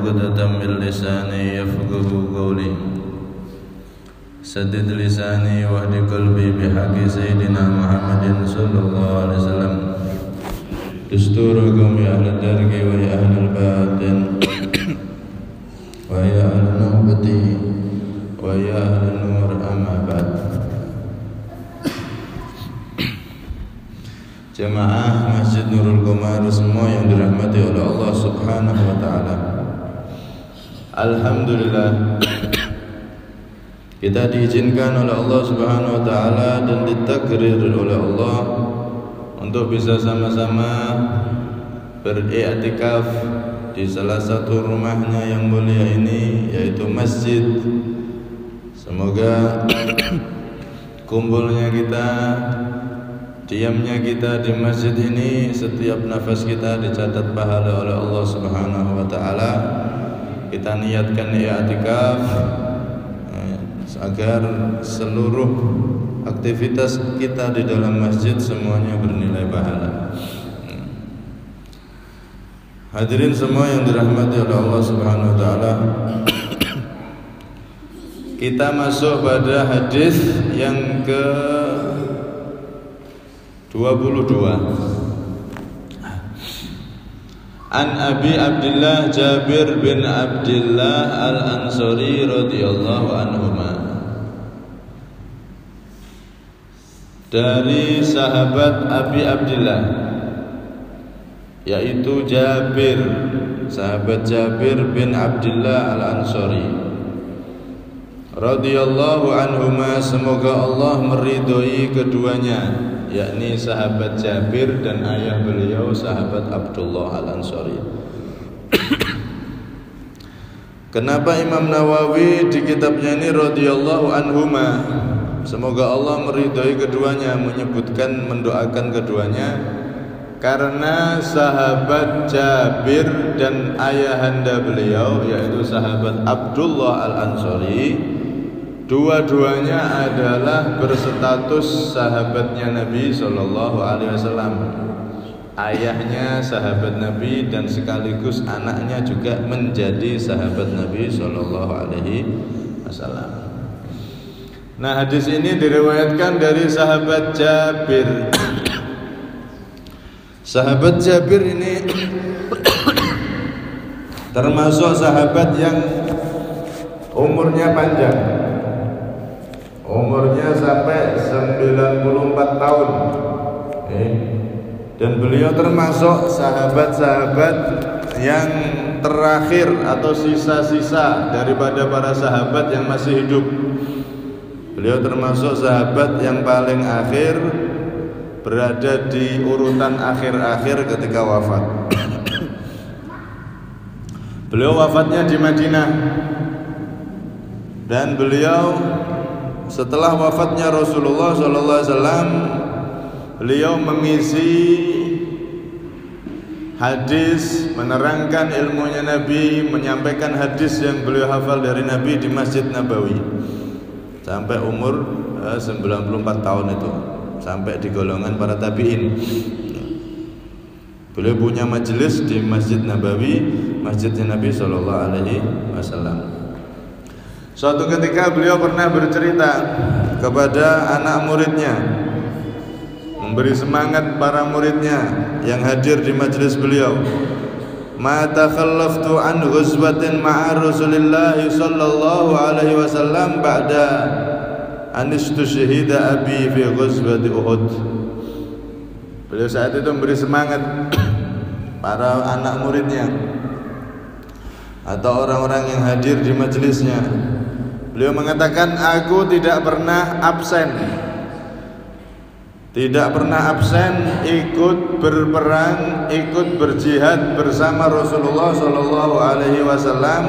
عقدة من لساني يفقه قولي سدد لساني واهد قلبي بحق سيدنا محمد صلى الله عليه وسلم دستوركم يا أهل الدرك ويا أهل الباطن ويا أهل نوبتي ويا أهل النور أما بعد. Jemaah Masjid Nurul Qomar semua yang dirahmati oleh Allah Subhanahu wa taala. Alhamdulillah kita diizinkan oleh Allah Subhanahu wa taala dan ditakdir oleh Allah untuk bisa sama-sama beriktikaf di salah satu rumahnya yang mulia ini, yaitu masjid. Semoga kumpulnya kita, diamnya kita di masjid ini, setiap nafas kita dicatat pahala oleh Allah Subhanahu wa taala. Kita niatkan i'tikaf agar seluruh aktivitas kita di dalam masjid semuanya bernilai pahala. Hadirin semua yang dirahmati oleh Allah Subhanahu wa taala, kita masuk pada hadis yang ke 22. An Abi Abdullah Jabir bin Abdullah Al-Ansari radhiyallahu anhuma, dari sahabat Abi Abdullah yaitu Jabir, sahabat Jabir bin Abdullah Al-Ansari radhiyallahu anhuma, semoga Allah meridhoi keduanya, yakni sahabat Jabir dan ayah beliau sahabat Abdullah Al-Ansari. Kenapa Imam Nawawi di kitabnya ini radhiyallahu anhuma, semoga Allah meridhoi keduanya, menyebutkan, mendoakan keduanya? Karena sahabat Jabir dan ayahanda beliau yaitu sahabat Abdullah Al-Ansari, dua-duanya adalah berstatus sahabatnya Nabi Sallallahu Alaihi Wasallam. Ayahnya sahabat Nabi dan sekaligus anaknya juga menjadi sahabat Nabi Sallallahu Alaihi Wasallam. Nah, hadis ini diriwayatkan dari sahabat Jabir. Sahabat Jabir ini termasuk sahabat yang umurnya panjang. Umurnya sampai 94 tahun. Dan beliau termasuk sahabat-sahabat yang terakhir atau sisa-sisa daripada para sahabat yang masih hidup. Beliau termasuk sahabat yang paling akhir, berada di urutan akhir-akhir ketika wafat. Beliau wafatnya di Madinah, dan beliau setelah wafatnya Rasulullah SAW, beliau mengisi hadis, menerangkan ilmunya Nabi, menyampaikan hadis yang beliau hafal dari Nabi di Masjid Nabawi sampai umur 94 tahun itu, sampai di golongan para tabi'in. Beliau punya majelis di Masjid Nabawi, masjidnya Nabi Sallallahu Alaihi Wasallam. Suatu ketika beliau pernah bercerita kepada anak muridnya, memberi semangat para muridnya yang hadir di majelis beliau. Ma takhallaftu an ghuzwatin ma'a Rasulillah sallallahu alaihi wasallam ba'da anistu syahida abi fi ghuzwati Uhud. Beliau saat itu memberi semangat para anak muridnya atau orang-orang yang hadir di majelisnya. Beliau mengatakan, aku tidak pernah absen ikut berperang, ikut berjihad bersama Rasulullah sallallahu alaihi wasallam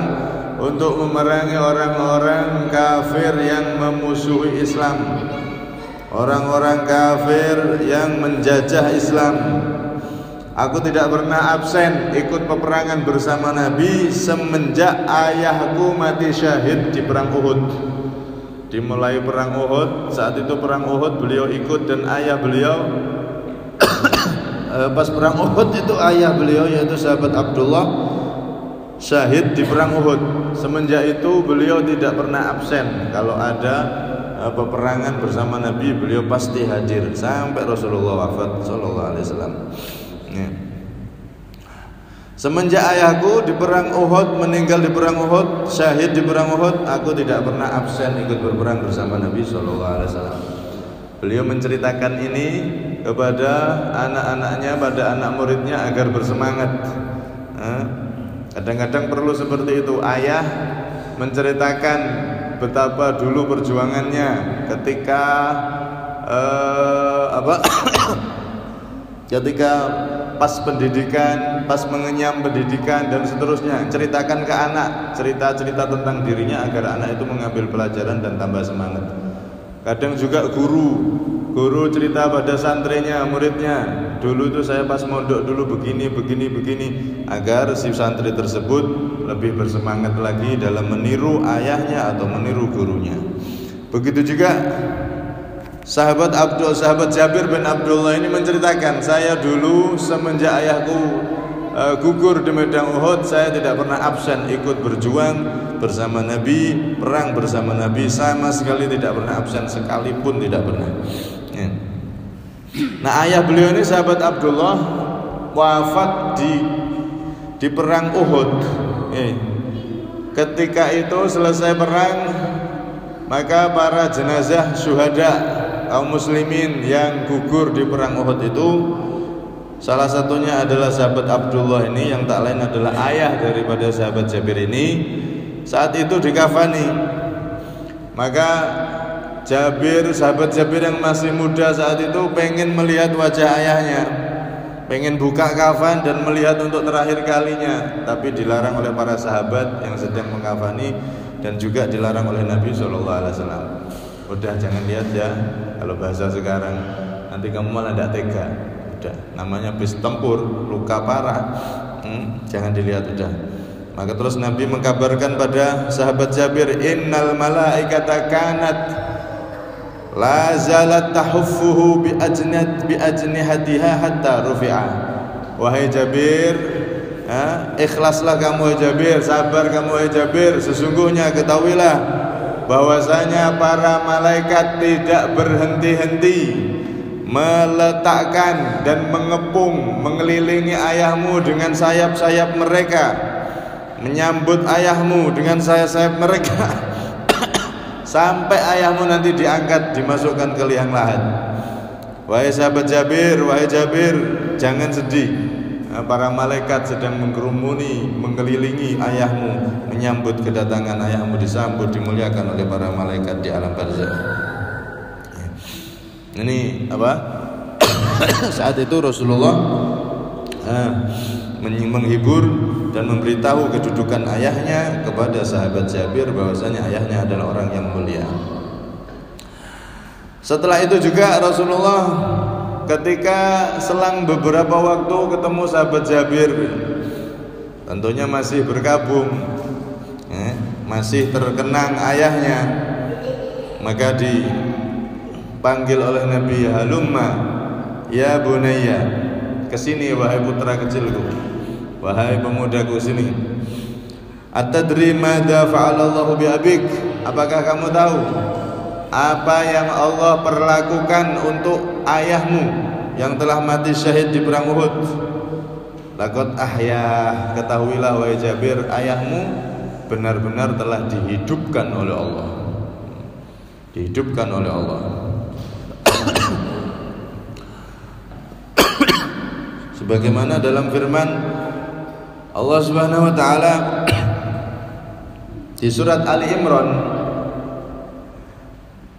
untuk memerangi orang-orang kafir yang memusuhi Islam, orang-orang kafir yang menjajah Islam. Aku tidak pernah absen ikut peperangan bersama Nabi semenjak ayahku mati syahid di perang Uhud. Dimulai perang Uhud, saat itu perang Uhud beliau ikut, dan ayah beliau pas perang Uhud itu ayah beliau yaitu sahabat Abdullah syahid di perang Uhud. Semenjak itu beliau tidak pernah absen. Kalau ada peperangan bersama Nabi, beliau pasti hadir sampai Rasulullah wafat sallallahu alaihi wasallam. Ya. Semenjak ayahku di perang Uhud, meninggal di perang Uhud, syahid di perang Uhud, aku tidak pernah absen ikut berperang bersama Nabi sallallahu alaihi wasallam. Beliau menceritakan ini kepada anak-anaknya, pada anak muridnya agar bersemangat. Kadang-kadang perlu seperti itu, ayah menceritakan betapa dulu perjuangannya ketika ketika pas pendidikan, pas mengenyam pendidikan dan seterusnya. Ceritakan ke anak cerita-cerita tentang dirinya agar anak itu mengambil pelajaran dan tambah semangat. Kadang juga guru cerita pada santrinya, muridnya, dulu itu saya pas mondok dulu begini, agar si santri tersebut lebih bersemangat lagi dalam meniru ayahnya atau meniru gurunya. Begitu juga sahabat Jabir bin Abdullah ini menceritakan, saya dulu semenjak ayahku gugur di medan Uhud, saya tidak pernah absen ikut berjuang bersama Nabi, perang bersama Nabi, sama sekali tidak pernah absen, sekalipun tidak pernah. Ya. Nah, ayah beliau ini sahabat Abdullah wafat di perang Uhud. Ketika itu selesai perang, maka para jenazah syuhada kaum muslimin yang gugur di perang Uhud itu, salah satunya adalah sahabat Abdullah ini, yang tak lain adalah ayah daripada sahabat Jabir ini. Saat itu dikafani, maka sahabat Jabir yang masih muda saat itu pengen melihat wajah ayahnya, pengen buka kafan dan melihat untuk terakhir kalinya, tapi dilarang oleh para sahabat yang sedang mengkafani dan juga dilarang oleh Nabi SAW. Udah, jangan lihat ya, kalau bahasa sekarang nanti kamu malah tidak tega. Udah, namanya bis tempur, luka parah, jangan dilihat, udah. Maka terus Nabi mengkabarkan pada sahabat Jabir, innal malaikata kanat la zalat tahuffuhu bi ajnihatiha hatta rufi'a. Wahai Jabir, ikhlaslah kamu wahai Jabir, sabar kamu wahai Jabir, sesungguhnya ketahuilah bahwasanya para malaikat tidak berhenti-henti meletakkan dan mengepung, mengelilingi ayahmu dengan sayap-sayap mereka, menyambut ayahmu dengan sayap-sayap mereka sampai ayahmu nanti diangkat, dimasukkan ke liang lahat. Wahai sahabat Jabir, jangan sedih, para malaikat sedang mengkerumuni, mengelilingi ayahmu, menyambut kedatangan ayahmu, disambut, dimuliakan oleh para malaikat di alam barzakh. Ini apa? Saat itu Rasulullah menghibur dan memberitahu kedudukan ayahnya kepada sahabat Jabir, bahwasanya ayahnya adalah orang yang mulia. Setelah itu juga Rasulullah ketika selang beberapa waktu ketemu sahabat Jabir, tentunya masih berkabung, masih terkenang ayahnya, maka dipanggil oleh Nabi, halumma ya bunayya, kesini wahai putra kecilku, wahai pemudaku, sini. Atadri madza fa'alallahu bi abik, apakah kamu tahu apa yang Allah perlakukan untuk ayahmu yang telah mati syahid di perang Uhud? Laqad ahya, ketahuilah wahai Jabir, ayahmu benar-benar telah dihidupkan oleh Allah. Dihidupkan oleh Allah. Sebagaimana dalam firman Allah Subhanahu wa taala di surat Ali Imran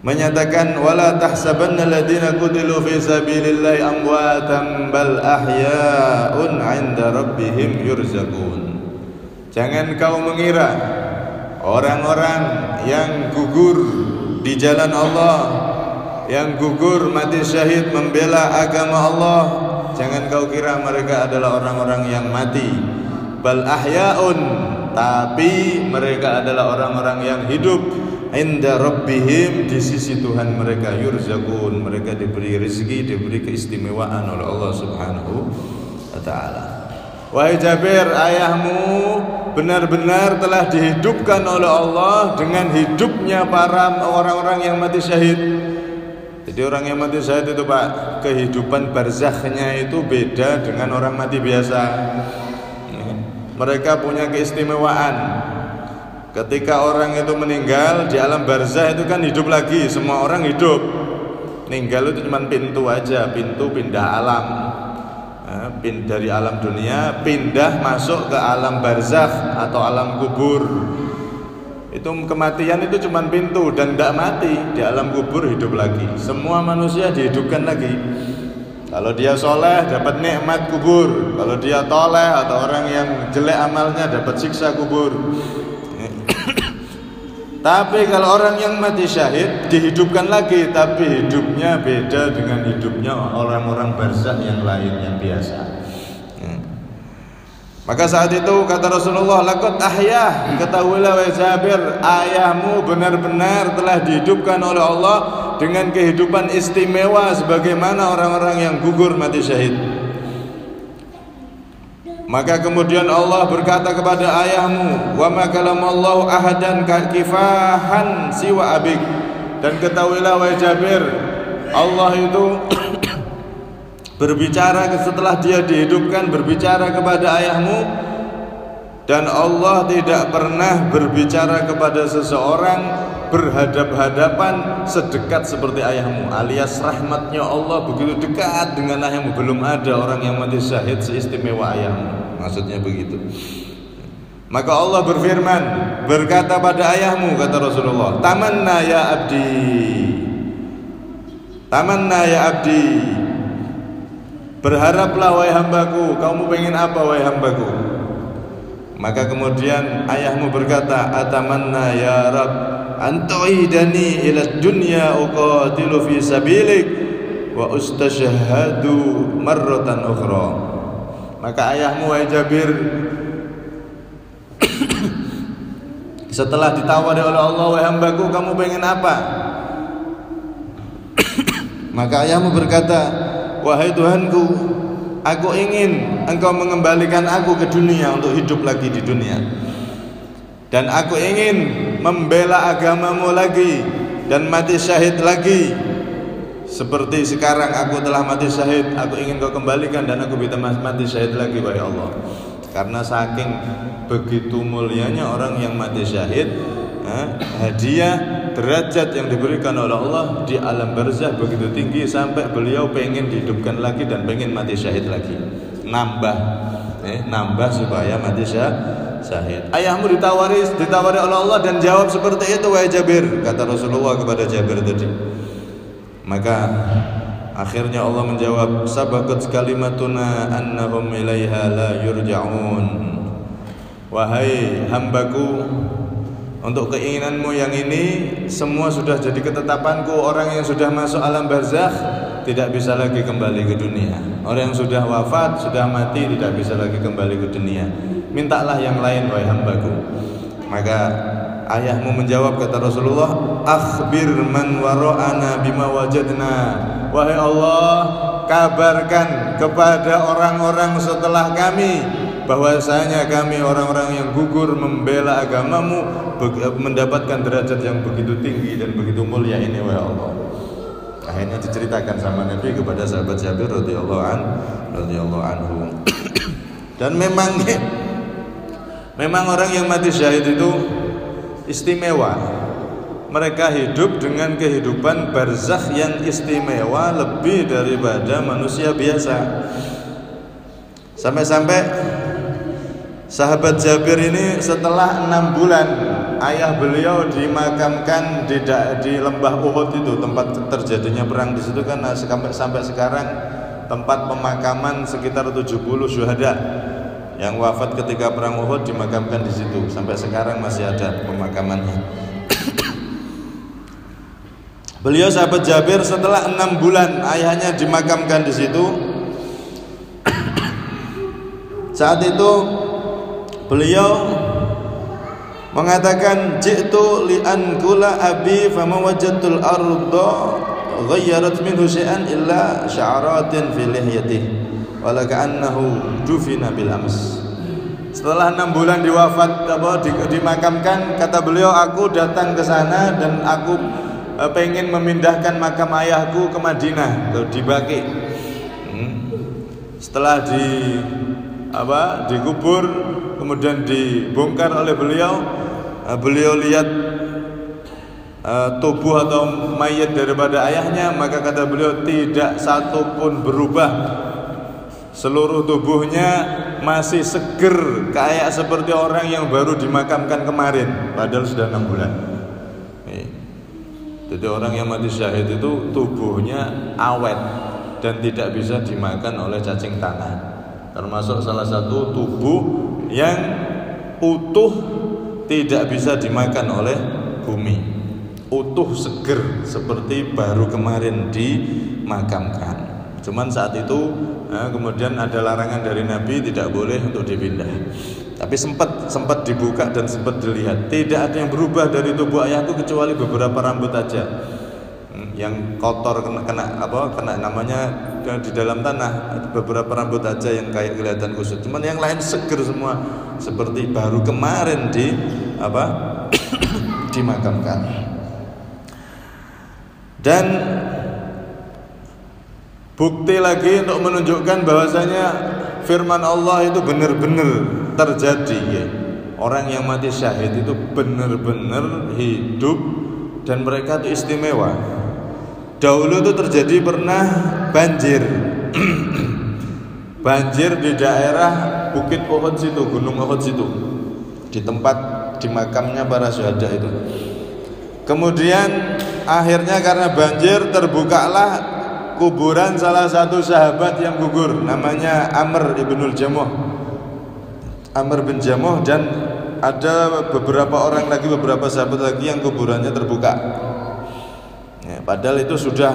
menyatakan, wala tahsabanna alladziina qutilu fi sabilillahi amwatan bal ahya'un 'inda rabbihim yurzaqun. Jangan kau mengira orang-orang yang gugur di jalan Allah, yang gugur mati syahid membela agama Allah, jangan kau kira mereka adalah orang-orang yang mati. Bal ahya'un, tapi mereka adalah orang-orang yang hidup. Inda rabbihim, di sisi Tuhan mereka, yurzaqun, mereka diberi rezeki, diberi keistimewaan oleh Allah Subhanahu wa taala. Wahai Jabir, ayahmu benar-benar telah dihidupkan oleh Allah dengan hidupnya para orang-orang yang mati syahid. Jadi orang yang mati syahid itu Pak, kehidupan barzakhnya itu beda dengan orang mati biasa. Mereka punya keistimewaan. Ketika orang itu meninggal di alam barzakh itu kan hidup lagi, semua orang hidup. Meninggal itu cuma pintu aja, pintu pindah alam. Dari alam dunia pindah masuk ke alam barzakh atau alam kubur. Itu kematian itu cuma pintu dan tidak mati, di alam kubur hidup lagi. Semua manusia dihidupkan lagi. Kalau dia soleh dapat nikmat kubur, kalau dia toleh atau orang yang jelek amalnya dapat siksa kubur. Tapi kalau orang yang mati syahid dihidupkan lagi, tapi hidupnya beda dengan hidupnya orang-orang barzakh yang lain yang biasa. Maka saat itu kata Rasulullah, laqad ahyah, ketahuilah wahai Jabir, ayahmu benar-benar telah dihidupkan oleh Allah dengan kehidupan istimewa sebagaimana orang-orang yang gugur mati syahid. Maka kemudian Allah berkata kepada ayahmu, wa ma kalamallahu ahadan kifahan siwa abik, dan ketahuilah wahai Jabir, Allah itu berbicara setelah dia dihidupkan, berbicara kepada ayahmu, dan Allah tidak pernah berbicara kepada seseorang berhadap-hadapan sedekat seperti ayahmu, alias rahmatnya Allah begitu dekat dengan ayahmu. Belum ada orang yang mati syahid seistimewa ayahmu, maksudnya begitu. Maka Allah berfirman, berkata pada ayahmu, kata Rasulullah, tamanna ya abdi, tamanna ya abdi, berharaplah wahai hambaku. Kamu pengen apa wahai hambaku? Maka kemudian ayahmu berkata, atamanna ya Rabb antu'idani ila dunya uqatilu fi sabilik wa ustashhadu marratan ukhra. Maka ayahmu wahai Jabir setelah ditawari oleh Allah, wahai hambaku kamu pengen apa? Maka ayahmu berkata, wahai Tuhanku, aku ingin engkau mengembalikan aku ke dunia untuk hidup lagi di dunia, dan aku ingin membela agamamu lagi dan mati syahid lagi seperti sekarang aku telah mati syahid. Aku ingin kau kembalikan dan aku bisa mati syahid lagi wahai Allah. Karena saking begitu mulianya orang yang mati syahid, hadiah derajat yang diberikan oleh Allah di alam barzakh begitu tinggi sampai beliau pengen dihidupkan lagi dan pengen mati syahid lagi, nambah supaya mati syahid. Ayahmu ditawari oleh Allah dan jawab seperti itu wahai Jabir, kata Rasulullah kepada Jabir tadi. Maka akhirnya Allah menjawab, sabaqat kalimatuna annahum ilaiha la yurja'un. Wahai hambaku, untuk keinginanmu yang ini semua sudah jadi ketetapanku. Orang yang sudah masuk alam barzakh tidak bisa lagi kembali ke dunia. Orang yang sudah wafat, sudah mati, tidak bisa lagi kembali ke dunia. Mintalah yang lain wahai hambaku. Maka ayahmu menjawab, kata Rasulullah, akhbir man wara'ana bima wajadna. Wahai Allah, kabarkan kepada orang-orang setelah kami bahwasanya kami orang-orang yang gugur membela agamamu mendapatkan derajat yang begitu tinggi dan begitu mulia ini wahai Allah. Akhirnya diceritakan sama Nabi kepada sahabat Jabir radhiyallahu anhu. Dan memang orang yang mati syahid itu istimewa. Mereka hidup dengan kehidupan barzakh yang istimewa lebih daripada manusia biasa. Sampai-sampai sahabat Jabir ini setelah 6 bulan ayah beliau dimakamkan di lembah Uhud itu, tempat terjadinya perang di situ kan, sampai sekarang tempat pemakaman sekitar 70 syuhada yang wafat ketika perang Uhud dimakamkan di situ. Sampai sekarang masih ada pemakamannya. Beliau sahabat Jabir setelah 6 bulan ayahnya dimakamkan di situ. Saat itu beliau mengatakan, ji'tu li anqula abi fama wajadtul arda ghayyarat minhu syai'an illa sya'aratin fi lihyatihi. wala ka'annahu dufina bil ams. Setelah 6 bulan dimakamkan, kata beliau, aku datang ke sana dan aku pengen memindahkan makam ayahku ke Madinah, di Baqi. Setelah dikubur, kemudian dibongkar oleh beliau, beliau lihat tubuh atau mayat daripada ayahnya, maka kata beliau tidak satu pun berubah, seluruh tubuhnya masih seger, kayak seperti orang yang baru dimakamkan kemarin, padahal sudah 6 bulan. Jadi orang yang mati syahid itu tubuhnya awet dan tidak bisa dimakan oleh cacing tanah. Termasuk salah satu tubuh yang utuh tidak bisa dimakan oleh bumi, utuh seger seperti baru kemarin dimakamkan. Cuman saat itu kemudian ada larangan dari Nabi, tidak boleh untuk dipindah. Tapi sempat dibuka dan sempat dilihat, tidak ada yang berubah dari tubuh ayahku kecuali beberapa rambut aja yang kotor, kena namanya di dalam tanah, beberapa rambut aja yang kayak kelihatan kusut. Cuman yang lain seger semua seperti baru kemarin dimakamkan. Dan bukti lagi untuk menunjukkan bahwasanya firman Allah itu benar-benar terjadi, ya. Orang yang mati syahid itu benar-benar hidup dan mereka itu istimewa. Dahulu itu terjadi pernah banjir. Banjir di daerah Bukit Uhud situ, Gunung Uhud situ, di tempat di makamnya para syuhada itu. Kemudian akhirnya karena banjir terbukalah kuburan salah satu sahabat yang gugur, namanya Amr ibnul Jamuh, Amr bin Jamuh, dan ada beberapa orang lagi, beberapa sahabat lagi yang kuburannya terbuka. Ya, padahal itu sudah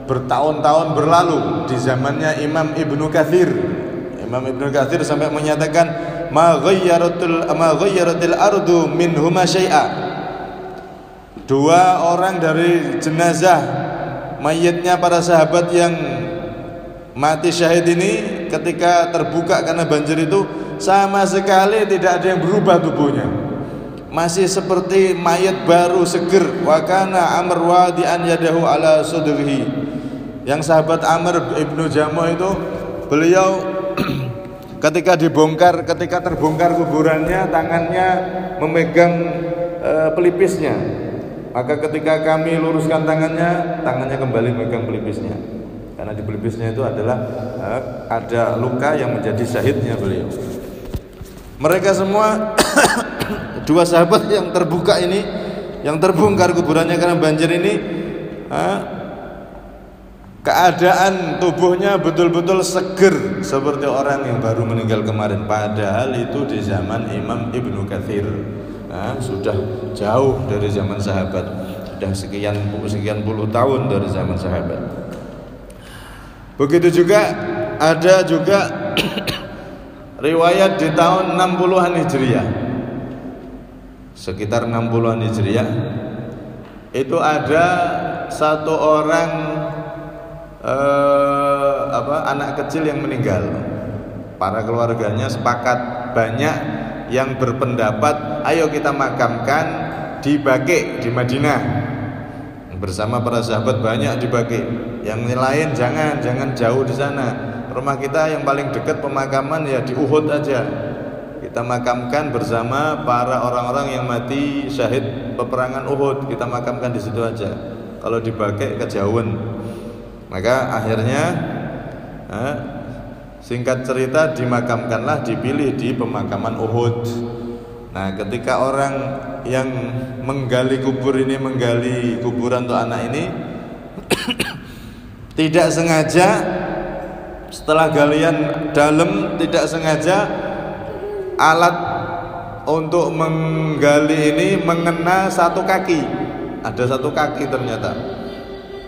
bertahun-tahun berlalu di zamannya Imam Ibnu Katsir. Imam Ibnu Katsir sampai menyatakan ma ghayyaratil ardu minhuma syai'a. 2 orang dari jenazah mayitnya para sahabat yang mati syahid ini ketika terbuka karena banjir itu sama sekali tidak ada yang berubah tubuhnya, masih seperti mayat baru seger. Wa kana Amr wadi'an yadahu ala sudrihi. Yang sahabat Amr ibnu Jamuh itu, beliau ketika terbongkar kuburannya, tangannya memegang pelipisnya. Maka ketika kami luruskan tangannya kembali memegang pelipisnya. Karena di pelipisnya itu adalah ada luka yang menjadi syahidnya beliau. Mereka semua 2 sahabat yang terbuka ini, yang terbongkar kuburannya karena banjir ini, keadaan tubuhnya betul-betul seger seperti orang yang baru meninggal kemarin. Padahal itu di zaman Imam Ibnu Katsir, sudah jauh dari zaman sahabat, sudah sekian puluh tahun dari zaman sahabat. Begitu juga ada riwayat di tahun 60-an Hijriah, sekitar 60-an Hijriah, itu ada satu orang anak kecil yang meninggal. Para keluarganya sepakat, banyak yang berpendapat ayo kita makamkan di Baqi di Madinah bersama para sahabat, banyak di Baqi. Yang lain jangan jauh di sana. Rumah kita yang paling dekat pemakaman ya di Uhud aja. Kita makamkan bersama para orang-orang yang mati syahid peperangan Uhud. Kita makamkan di situ aja. Kalau di Baqi kejauhan. Maka akhirnya singkat cerita dimakamkanlah, dipilih di pemakaman Uhud. Nah, ketika orang yang menggali kuburan untuk anak ini tidak sengaja, setelah galian dalam tidak sengaja alat untuk menggali ini mengena satu kaki. Ada satu kaki ternyata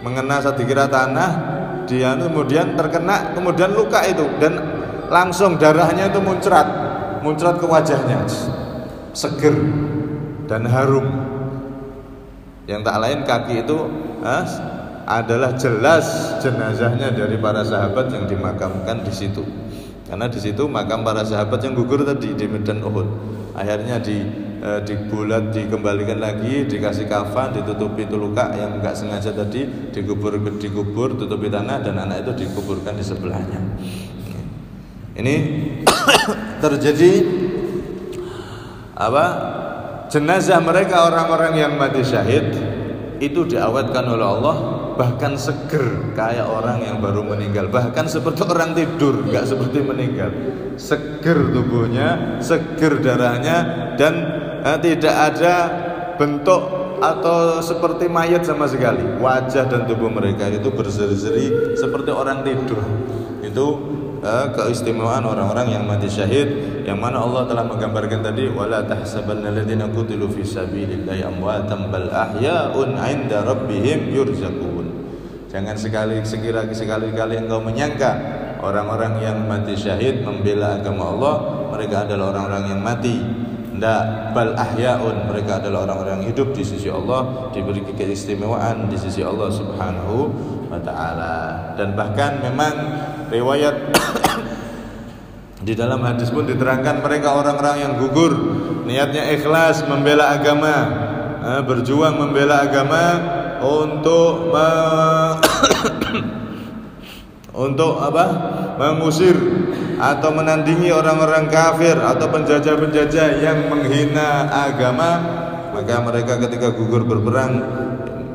mengena, saya dikira tanah, dia kemudian terkena, kemudian luka itu, dan langsung darahnya itu muncrat ke wajahnya, seger dan harum. Yang tak lain kaki itu adalah jelas jenazahnya dari para sahabat yang dimakamkan di situ. Karena di situ makam para sahabat yang gugur tadi di medan Uhud. Akhirnya dibulat, dikembalikan lagi, dikasih kafan, ditutupi itu luka yang enggak sengaja tadi, dikubur, tutupi tanah, dan anak itu dikuburkan di sebelahnya. Ini terjadi jenazah mereka orang-orang yang mati syahid itu diawetkan oleh Allah, bahkan seger kayak orang yang baru meninggal, bahkan seperti orang tidur, nggak seperti meninggal. Seger tubuhnya, seger darahnya, dan tidak ada bentuk atau seperti mayat sama sekali. Wajah dan tubuh mereka itu berseri-seri seperti orang tidur. Itu keistimewaan orang-orang yang mati syahid, yang mana Allah telah menggambarkan tadi, wala tahsabanna alladziina qutilu fi sabilillahi amwatan bal ahya'un 'inda rabbihim yurzaqun. Jangan sekali-kali engkau menyangka orang-orang yang mati syahid membela agama Allah mereka adalah orang-orang yang mati. Tidak, bal ahya'un, mereka adalah orang-orang yang hidup di sisi Allah, diberi keistimewaan di sisi Allah Subhanahu wa ta'ala. Dan bahkan memang riwayat di dalam hadis pun diterangkan mereka orang-orang yang gugur niatnya ikhlas membela agama, berjuang membela agama untuk mengusir atau menandingi orang-orang kafir atau penjajah-penjajah yang menghina agama. Maka mereka ketika gugur berperang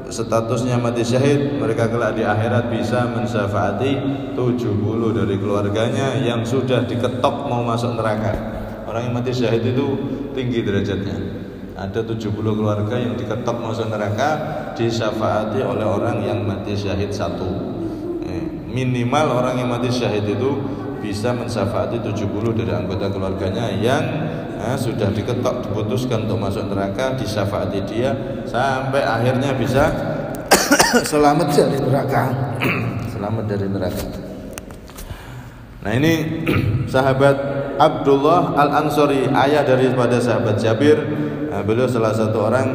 statusnya mati syahid, mereka kelak di akhirat bisa mensyafaati 70 dari keluarganya yang sudah diketok mau masuk neraka. Orang yang mati syahid itu tinggi derajatnya. Ada 70 keluarga yang diketok masuk neraka disyafaati oleh orang yang mati syahid satu. Minimal orang yang mati syahid itu bisa mensyafaati 70 dari anggota keluarganya yang sudah diketok, diputuskan untuk masuk neraka, disyafaati dia sampai akhirnya bisa selamat dari neraka. Selamat dari neraka. Nah, ini sahabat Abdullah Al-Ansari, ayah daripada sahabat Jabir. Beliau salah satu orang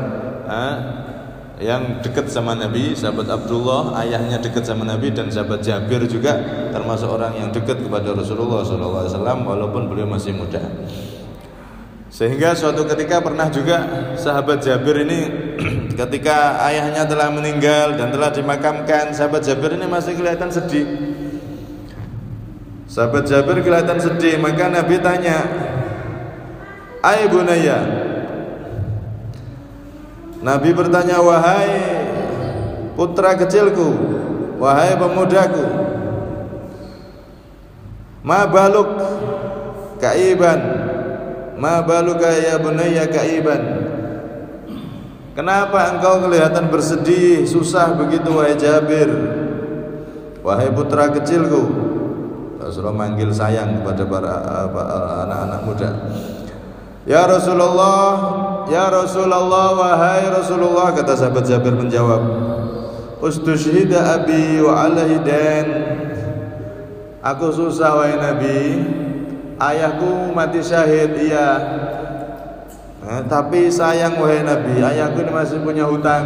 yang dekat sama Nabi. Sahabat Abdullah ayahnya dekat sama Nabi, dan sahabat Jabir juga termasuk orang yang dekat kepada Rasulullah SAW walaupun beliau masih muda. Sehingga suatu ketika pernah juga sahabat Jabir ini ketika ayahnya telah meninggal dan telah dimakamkan, sahabat Jabir ini masih kelihatan sedih. Sahabat Jabir kelihatan sedih, maka Nabi tanya, "Ai bunayya." Nabi bertanya, "Wahai putra kecilku, wahai pemudaku, ma baluk kaiban, ma baluka ya bunayya kaiban." Kenapa engkau kelihatan bersedih, susah begitu wahai Jabir, wahai putra kecilku? Rasulullah manggil sayang kepada para anak-anak muda. Ya Rasulullah, wahai Rasulullah, kata sahabat Jabir menjawab, "Ustushhida abi wa alaihi dan." Aku susah wahai Nabi, ayahku mati syahid, iya. Tapi sayang wahai Nabi, ayahku ini masih punya hutang.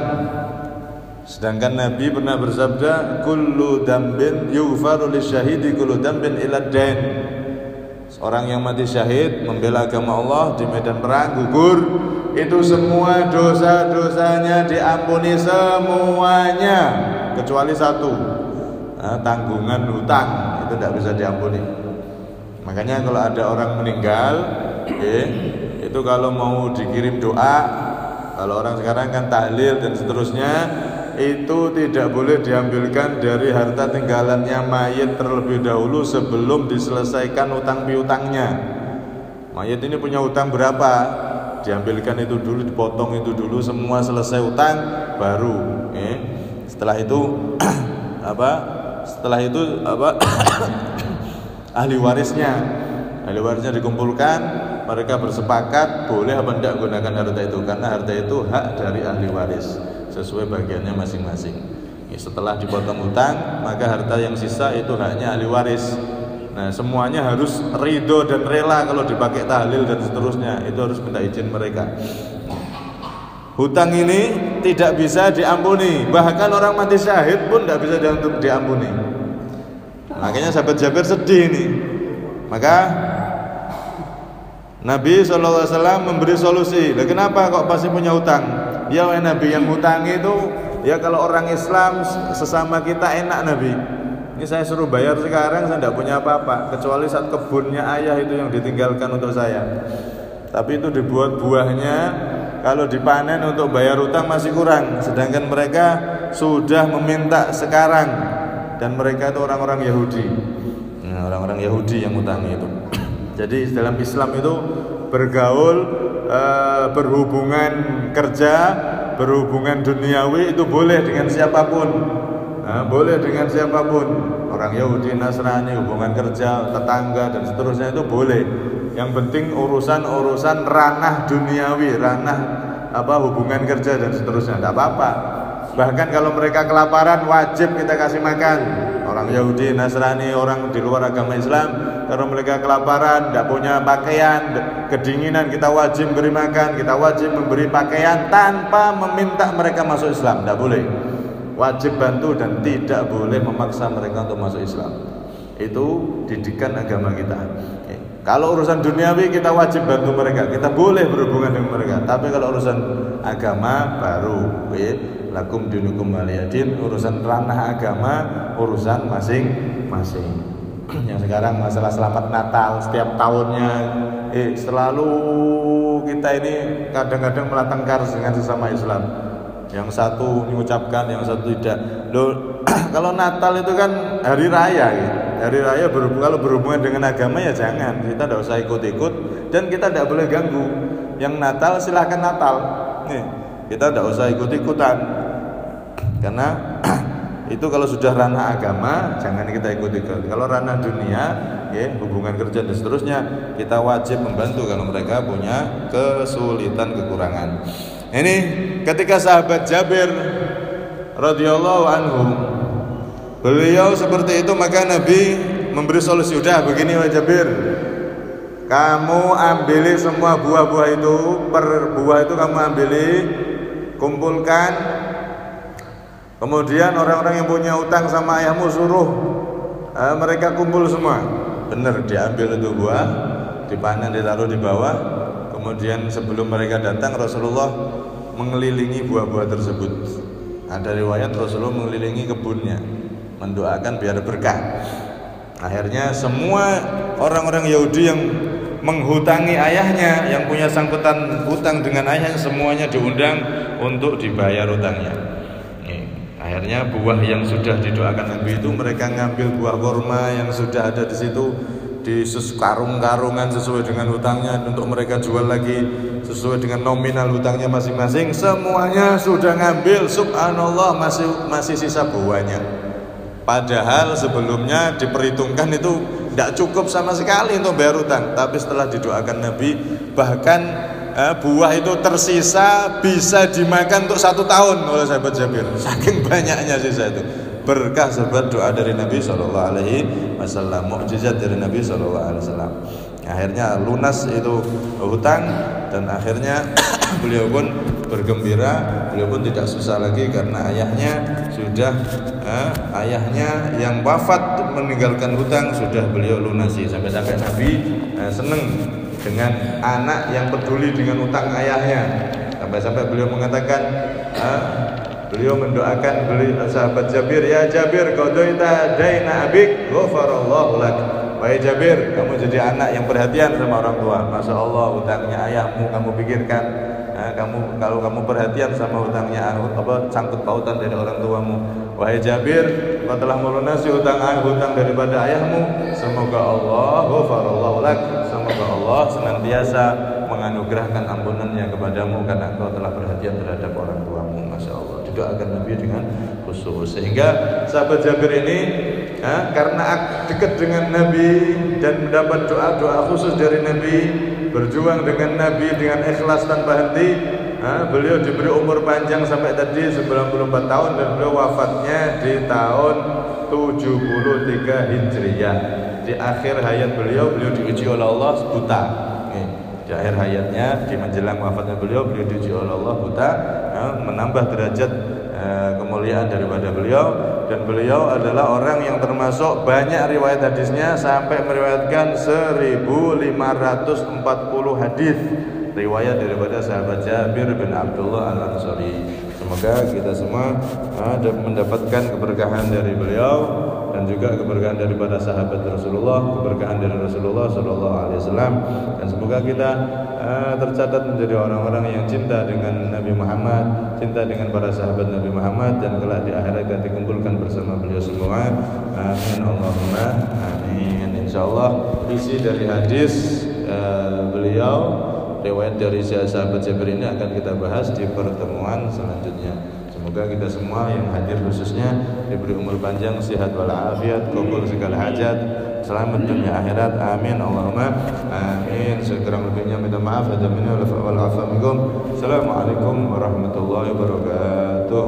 Sedangkan Nabi pernah bersabda, "Kullu dambin yughfaru lisyahidi kullu dambin illa dain." Orang yang mati syahid membela agama Allah di medan perang gugur, itu semua dosa-dosanya diampuni semuanya kecuali satu, tanggungan hutang itu tidak bisa diampuni. Makanya kalau ada orang meninggal, itu kalau mau dikirim doa, kalau orang sekarang kan tahlil dan seterusnya, itu tidak boleh diambilkan dari harta tinggalannya mayit terlebih dahulu sebelum diselesaikan utang piutangnya. Mayit ini punya utang berapa, diambilkan itu dulu, dipotong itu dulu, semua selesai utang baru. Setelah itu ahli warisnya dikumpulkan, mereka bersepakat boleh apa tidak gunakan harta itu, karena harta itu hak dari ahli waris sesuai bagiannya masing-masing. Setelah dipotong hutang, maka harta yang sisa itu haknya ahli waris. Nah, semuanya harus ridho dan rela kalau dipakai tahlil dan seterusnya, itu harus minta izin mereka. Hutang ini tidak bisa diampuni. Bahkan orang mati syahid pun tidak bisa diampuni. Makanya sahabat Jabir sedih nih. Maka Nabi SAW memberi solusi. Lah kenapa kok pasti punya utang? Ya wahai Nabi, yang hutang itu ya kalau orang Islam sesama kita enak Nabi. Ini saya suruh bayar sekarang, saya tidak punya apa-apa kecuali saat kebunnya ayah itu yang ditinggalkan untuk saya. Tapi itu dibuat buahnya, kalau dipanen untuk bayar utang masih kurang. Sedangkan mereka sudah meminta sekarang, dan mereka itu orang-orang Yahudi. Nah, orang-orang Yahudi yang utangi itu. Jadi dalam Islam itu bergaul, berhubungan kerja, berhubungan duniawi itu boleh dengan siapapun. Boleh dengan siapapun. Orang Yahudi, Nasrani, hubungan kerja, tetangga dan seterusnya itu boleh. Yang penting urusan ranah duniawi, ranah hubungan kerja dan seterusnya, tidak apa-apa. Bahkan kalau mereka kelaparan wajib kita kasih makan. Orang Yahudi, Nasrani, orang di luar agama Islam, kalau mereka kelaparan, tidak punya pakaian, kedinginan, kita wajib beri makan, kita wajib memberi pakaian tanpa meminta mereka masuk Islam. Tidak boleh. Wajib bantu dan tidak boleh memaksa mereka untuk masuk Islam. Itu didikan agama kita. Kalau urusan duniawi kita wajib bantu mereka, kita boleh berhubungan dengan mereka. Tapi kalau urusan agama baru, lakum dinukum waliyadin, urusan ranah agama, urusan masing-masing. Yang sekarang masalah selamat Natal setiap tahunnya, selalu kita ini kadang-kadang melatengkar dengan sesama Islam. Yang satu mengucapkan, yang satu tidak. Loh, kalau Natal itu kan hari raya, gitu. Hari raya kalau berhubungan dengan agama ya jangan. Kita tidak usah ikut-ikut dan kita tidak boleh ganggu. Yang Natal silahkan Natal. Kita tidak usah ikut-ikutan. Karena itu kalau sudah ranah agama jangan kita ikut-ikut. Kalau ranah dunia, hubungan kerja dan seterusnya, kita wajib membantu kalau mereka punya kesulitan, kekurangan. Ini ketika sahabat Jabir radhiyallahu anhu, beliau seperti itu, maka Nabi memberi solusi. Udah begini wahai Jabir, kamu ambil semua buah-buah itu, per buah itu kamu ambil, kumpulkan. Kemudian orang-orang yang punya utang sama ayahmu suruh mereka kumpul semua. Benar, diambil itu buah, dipanen, ditaruh di bawah. Kemudian sebelum mereka datang, Rasulullah mengelilingi buah-buah tersebut. Ada riwayat Rasulullah mengelilingi kebunnya, mendoakan biar berkah. Akhirnya semua orang-orang Yahudi yang menghutangi ayahnya, yang punya sangkutan hutang dengan ayahnya, semuanya diundang untuk dibayar hutangnya. Akhirnya buah yang sudah didoakan Nabi itu, mereka ngambil buah kurma yang sudah ada di situ, di karung-karungan sesuai dengan hutangnya, untuk mereka jual lagi sesuai dengan nominal hutangnya masing-masing. Semuanya sudah ngambil, subhanallah, masih sisa buahnya. Padahal sebelumnya diperhitungkan itu tidak cukup sama sekali untuk bayar hutang. Tapi setelah didoakan Nabi, bahkan buah itu tersisa bisa dimakan untuk 1 tahun oleh sahabat Jabir. Saking banyaknya sisa itu. Berkah sebab doa dari Nabi SAW, mukjizat dari Nabi SAW. Akhirnya lunas itu hutang, dan akhirnya beliau pun bergembira, beliau pun tidak susah lagi karena ayahnya yang wafat meninggalkan hutang sudah beliau lunasi. Sampai-sampai Nabi senang dengan anak yang peduli dengan hutang ayahnya. Sampai-sampai beliau mengatakan, beliau mendoakan sahabat Jabir, ya Jabir, qadaita daina abik, ghafarallahu lak. Wahai Jabir, kamu jadi anak yang perhatian sama orang tua. Masya Allah, hutangnya ayahmu kamu pikirkan. Kalau kamu perhatian sama hutangnya, sangkut pautan dari orang tuamu. Wahai Jabir, kau telah melunasi hutang daripada ayahmu. Semoga Allah ghafarallahu lak, semoga Allah senantiasa menganugerahkan ampunannya kepadamu karena kau telah perhatian terhadap orang tuamu. Masya Allah, didoakan Nabi dengan khusus. Sehingga sahabat Jabir ini karena dekat dengan Nabi dan mendapat doa-doa khusus dari Nabi, berjuang dengan Nabi dengan ikhlas tanpa henti, beliau diberi umur panjang sampai tadi 94 tahun, dan beliau wafatnya di tahun 73 Hijriah. Di akhir hayat beliau diuji oleh Allah buta. Di akhir hayatnya, di menjelang wafatnya beliau diuji oleh Allah buta, menambah derajat kemuliaan daripada beliau. Dan beliau adalah orang yang termasuk banyak riwayat hadisnya, sampai meriwayatkan 1540 hadis riwayat daripada sahabat Jabir bin Abdullah Al-Ansari. Semoga kita semua mendapatkan keberkahan dari beliau dan juga keberkahan daripada sahabat Rasulullah, keberkahan dari Rasulullah Sallallahu Alaihi Wasallam, dan semoga kita tercatat menjadi orang-orang yang cinta dengan Nabi Muhammad, cinta dengan para sahabat Nabi Muhammad, dan kelak di akhirat kita dikumpulkan bersama beliau semua. Amin Allahumma amin. Insyaallah isi dari hadis beliau, riwayat dari sahabat Jabir ini akan kita bahas di pertemuan selanjutnya. Semoga kita semua yang hadir khususnya diberi umur panjang, sehat walafiat, kabul segala hajat, selamat dunia akhirat. Amin Allahumma amin. Sekurang lebihnya minta maaf. Hada minni wal afa minkum. Assalamualaikum warahmatullahi wabarakatuh.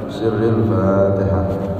Sirril Fatihah.